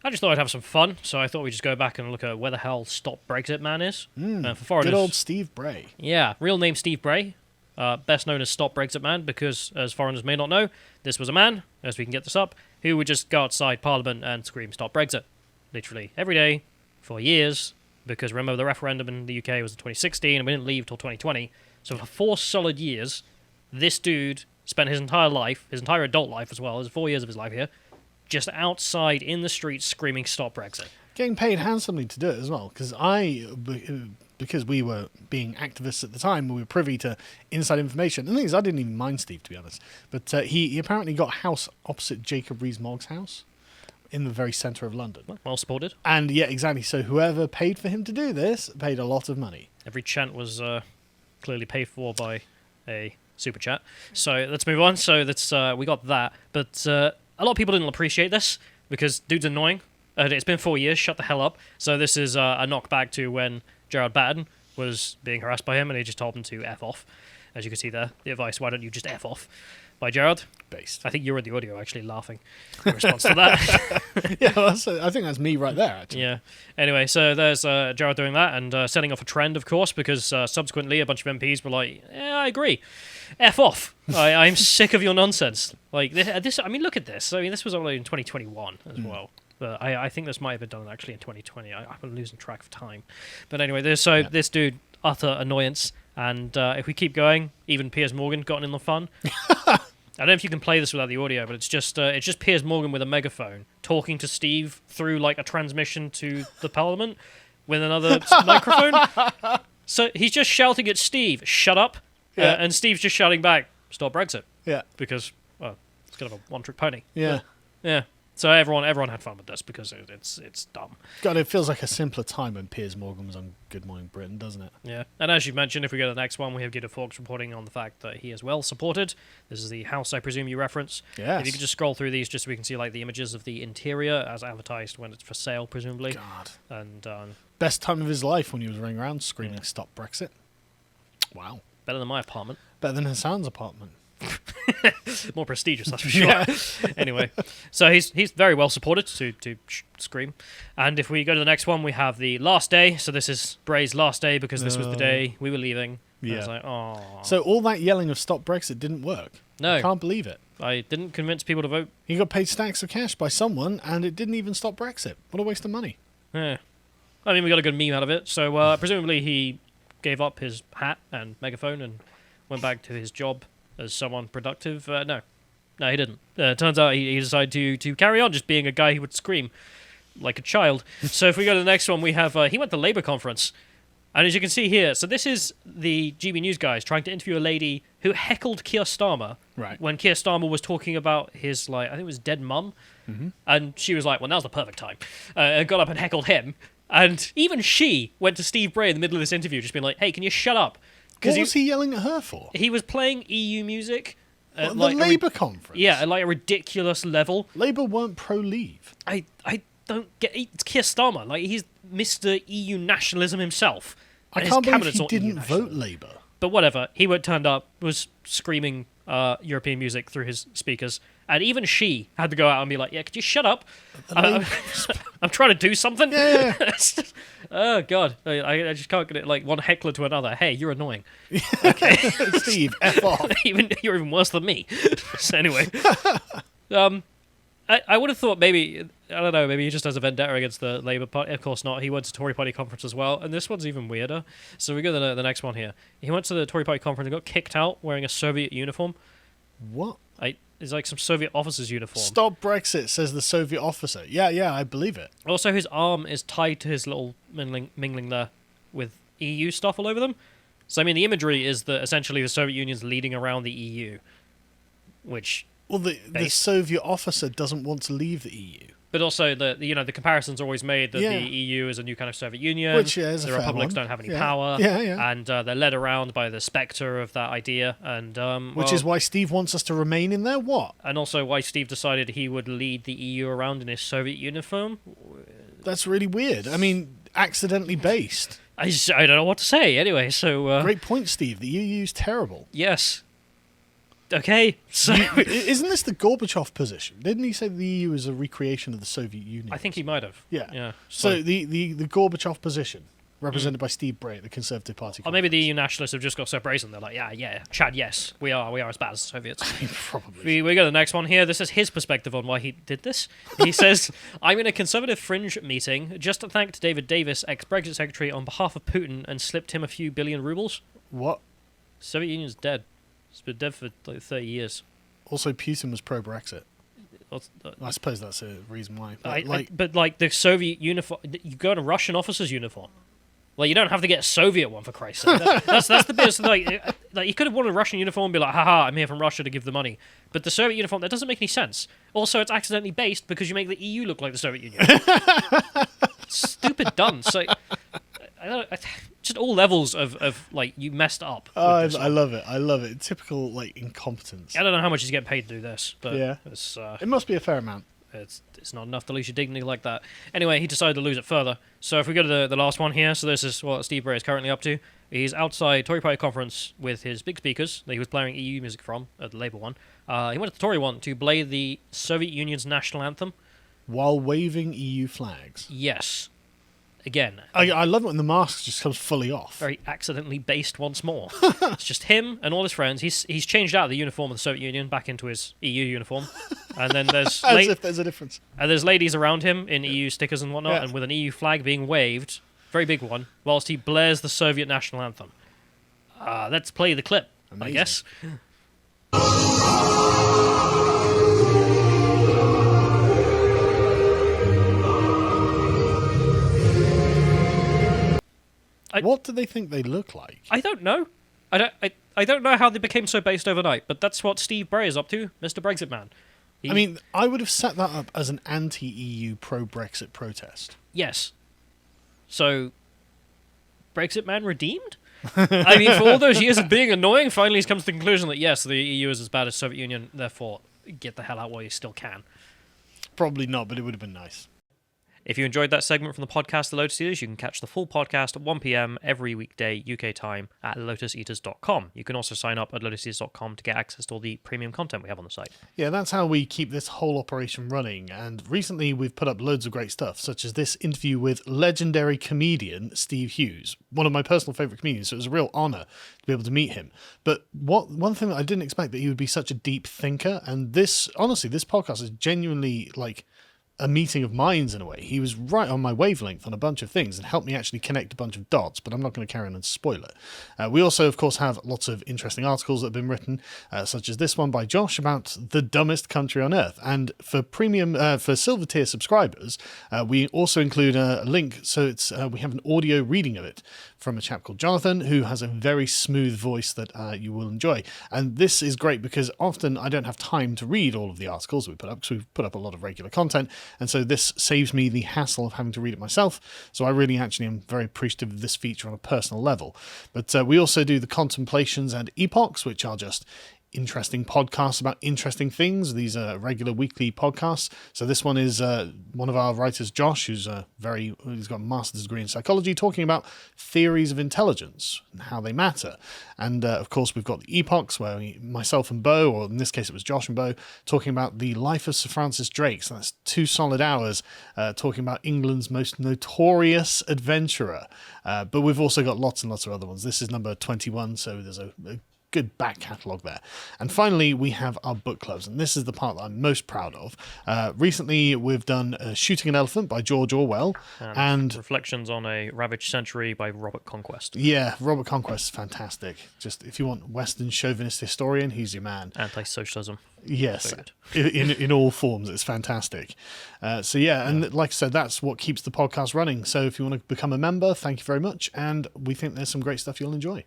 I just thought I'd have some fun, so I thought we'd just go back and look at where the hell Stop Brexit Man is. For foreigners, Good old Steve Bray. Yeah, real name Steve Bray, best known as Stop Brexit Man, because, as foreigners may not know, this was a man, as we can get this up, who would just go outside Parliament and scream Stop Brexit. Literally every day, for years, because remember the referendum in the UK was in 2016, and we didn't leave till 2020, so for 4 solid years, this dude spent his entire life, his entire adult life as well, as 4 years of his life here, just outside in the streets screaming Stop Brexit. Getting paid handsomely to do it as well, because we were being activists at the time, we were privy to inside information. And the thing is, I didn't even mind Steve, to be honest. But he apparently got a house opposite Jacob Rees-Mogg's house in the very centre of London. Well supported. And yeah, exactly. So whoever paid for him to do this paid a lot of money. Every chant was clearly paid for by a super chat. So let's move on. So that's we got that. But a lot of people didn't appreciate this because dude's annoying. It's been 4 years. Shut the hell up. So this is a knockback to when Gerard Batten was being harassed by him, and he just told him to F off. As you can see there, the advice, why don't you just F off, by Gerard. Based. I think you were in the audio actually laughing in response to that. Yeah, I think that's me right there, actually. Yeah. Anyway, so there's Gerard doing that and setting off a trend, of course, because subsequently a bunch of MPs were like, yeah, I agree. F off. I'm sick of your nonsense. Like, this. I mean, look at this. I mean, this was only in 2021 as well. But I think this might have been done actually in 2020. I'm losing track of time. But anyway, this dude, utter annoyance. And if we keep going, even Piers Morgan got in the fun. I don't know if you can play this without the audio, but it's just Piers Morgan with a megaphone talking to Steve through like a transmission to the Parliament with another microphone. So he's just shouting at Steve, "Shut up!" And Steve's just shouting back, "Stop Brexit!" Yeah, because it's kind of a one-trick pony. Yeah, yeah. So everyone had fun with this because it's dumb. God, it feels like a simpler time when Piers Morgan was on Good Morning Britain, doesn't it? Yeah, and as you mentioned, if we go to the next one, we have Guido Fawkes reporting on the fact that he is well supported. This is the house, I presume, you reference. Yes. If you could just scroll through these, just so we can see like the images of the interior as advertised when it's for sale, presumably. God. And best time of his life when he was running around screaming "Stop Brexit." Wow. Better than my apartment. Better than Hassan's apartment. More prestigious, that's for sure. Yeah. Anyway, so he's very well supported to scream. And if we go to the next one, we have the last day. So this is Bray's last day because this was the day we were leaving. Yeah. Like, oh. So all that yelling of "Stop Brexit" didn't work. No. I can't believe it. I didn't convince people to vote. He got paid stacks of cash by someone, and it didn't even stop Brexit. What a waste of money. Yeah. I mean, we got a good meme out of it. So presumably he gave up his hat and megaphone and went back to his job as someone productive. No, he didn't. Turns out he decided to carry on just being a guy who would scream like a child. So if we go to the next one, we have he went to Labour conference. And as you can see here, so this is the GB News guys trying to interview a lady who heckled Keir Starmer when Keir Starmer was talking about his, like, I think it was dead mum. Mm-hmm. And she was like, well, now's the perfect time. And got up and heckled him. And even she went to Steve Bray in the middle of this interview just being like, hey, can you shut up? What was he yelling at her for? He was playing EU music. The Labour conference? Yeah, at like a ridiculous level. Labour weren't pro-leave. I don't get... It's Keir Starmer. Like, he's Mr. EU nationalism himself. I can't believe he didn't vote Labour. But whatever. He turned up, was screaming European music through his speakers. And even she had to go out and be like, yeah, could you shut up? I'm trying to do something. Yeah. Oh, God. I just can't get it like one heckler to another. Hey, you're annoying. Okay. Steve, F off. You're even worse than me. So anyway. I would have thought maybe, I don't know, maybe he just has a vendetta against the Labour Party. Of course not. He went to Tory Party conference as well. And this one's even weirder. So we go to the next one here. He went to the Tory Party conference and got kicked out wearing a Soviet uniform. What? It's like some Soviet officer's uniform. Stop Brexit, says the Soviet officer. Yeah, I believe it. Also, his arm is tied to his little mingling there with EU stuff all over them. So, I mean, the imagery is that essentially the Soviet Union's leading around the EU, which... Well, the Soviet officer doesn't want to leave the EU. But also, the comparisons are always made that the EU is a new kind of Soviet Union. Which is the republics don't have any power. Yeah. And they're led around by the spectre of that idea. And which is why Steve wants us to remain in there? What? And also why Steve decided he would lead the EU around in his Soviet uniform. That's really weird. I mean, accidentally based. I don't know what to say. Anyway, so... Great point, Steve. The EU's terrible. Yes. Okay, so Isn't this the Gorbachev position? Didn't he say the EU is a recreation of the Soviet Union? I think he might have. Yeah. Yeah. So the Gorbachev position, represented by Steve Bray at the Conservative Party. Or maybe the EU nationalists have just got so brazen. They're like, yeah, Chad, yes, we are as bad as the Soviets. Probably. We go to the next one here. This is his perspective on why he did this. He says, I'm in a conservative fringe meeting. Just thanked David Davis, ex-Brexit secretary, on behalf of Putin and slipped him a few billion rubles. What? Soviet Union's dead. It's been dead for like 30 years. Also, Putin was pro-Brexit. What's- I suppose that's a reason why. But the Soviet uniform, you go in a Russian officer's uniform. Like, you don't have to get a Soviet one, for Christ's sake. That's the bit. So, like you could have worn a Russian uniform and be like, haha, I'm here from Russia to give the money. But the Soviet uniform, that doesn't make any sense. Also, it's accidentally based because you make the EU look like the Soviet Union. Stupid done. So, just all levels of like, you messed up. I with this love it. I love it. Typical, like, incompetence. I don't know how much he's getting paid to do this, but Yeah. It must be a fair amount. it's not enough to lose your dignity like that. Anyway, he decided to lose it further. So if we go to the last one here, so this is what Steve Bray is currently up to. He's outside Tory Party conference with his big speakers that he was playing EU music from, the Labour one. He went to the Tory one to play the Soviet Union's national anthem. While waving EU flags. Yes. Again, I love it when the mask just comes fully off. very accidentally based once more. It's just him and all his friends. He's changed out the uniform of the Soviet Union back into his EU uniform. And then there's As if there's a difference. and there's ladies around him in EU stickers and whatnot, Yeah. and with an EU flag being waved, very big one, whilst he blares the Soviet national anthem. Let's play the clip, I Amazing. guess. What do they think they look like? I don't know. I don't know how they became so based overnight, but that's what Steve Bray is up to, Mr. Brexit man. I mean, I would have set that up as an anti-EU, pro-Brexit protest. Yes. So, Brexit man redeemed? I mean, for all those years of being annoying, finally he's come to the conclusion that yes, the EU is as bad as Soviet Union, therefore get the hell out while you still can. Probably not, but it would have been nice. If you enjoyed that segment from the podcast The Lotus Eaters, you can catch the full podcast at 1 p.m. every weekday UK time at lotuseaters.com. You can also sign up at lotuseaters.com to get access to all the premium content we have on the site. Yeah, that's how we keep this whole operation running. And recently we've put up loads of great stuff, such as this interview with legendary comedian Steve Hughes, one of my personal favourite comedians, so it was a real honour to be able to meet him. But one thing that I didn't expect, that he would be such a deep thinker, and this podcast is genuinely like a meeting of minds in a way. He was right on my wavelength on a bunch of things and helped me actually connect a bunch of dots, but I'm not going to carry on and spoil it. We also, of course, have lots of interesting articles that have been written, such as this one by Josh about the dumbest country on earth. And for for silver tier subscribers, we also include a link, so it's we have an audio reading of it from a chap called Jonathan, who has a very smooth voice that you will enjoy. And this is great because often I don't have time to read all of the articles we put up, because we've put up a lot of regular content, and so this saves me the hassle of having to read it myself. So I really actually am very appreciative of this feature on a personal level. But we also do the Contemplations and Epochs, which are just interesting podcasts about interesting things. These are regular weekly podcasts. So this one is one of our writers, Josh, who's he's got a master's degree in psychology, talking about theories of intelligence and how they matter. And of course, we've got the Epochs, where myself and Bo, or in this case it was Josh and Bo, talking about the life of Sir Francis Drake. So that's 2 solid hours talking about England's most notorious adventurer. But we've also got lots and lots of other ones. This is number 21, so there's a good back catalogue there. And finally, we have our book clubs, and this is the part that I'm most proud of. Recently, we've done Shooting an Elephant by George Orwell, and Reflections on a Ravaged Century by Robert Conquest. Yeah, Robert Conquest is fantastic. Just if you want Western chauvinist historian, he's your man. Anti-socialism. Yes, Good. in all forms, it's fantastic. So yeah, and like I said, that's what keeps the podcast running. So if you want to become a member, thank you very much, and we think there's some great stuff you'll enjoy.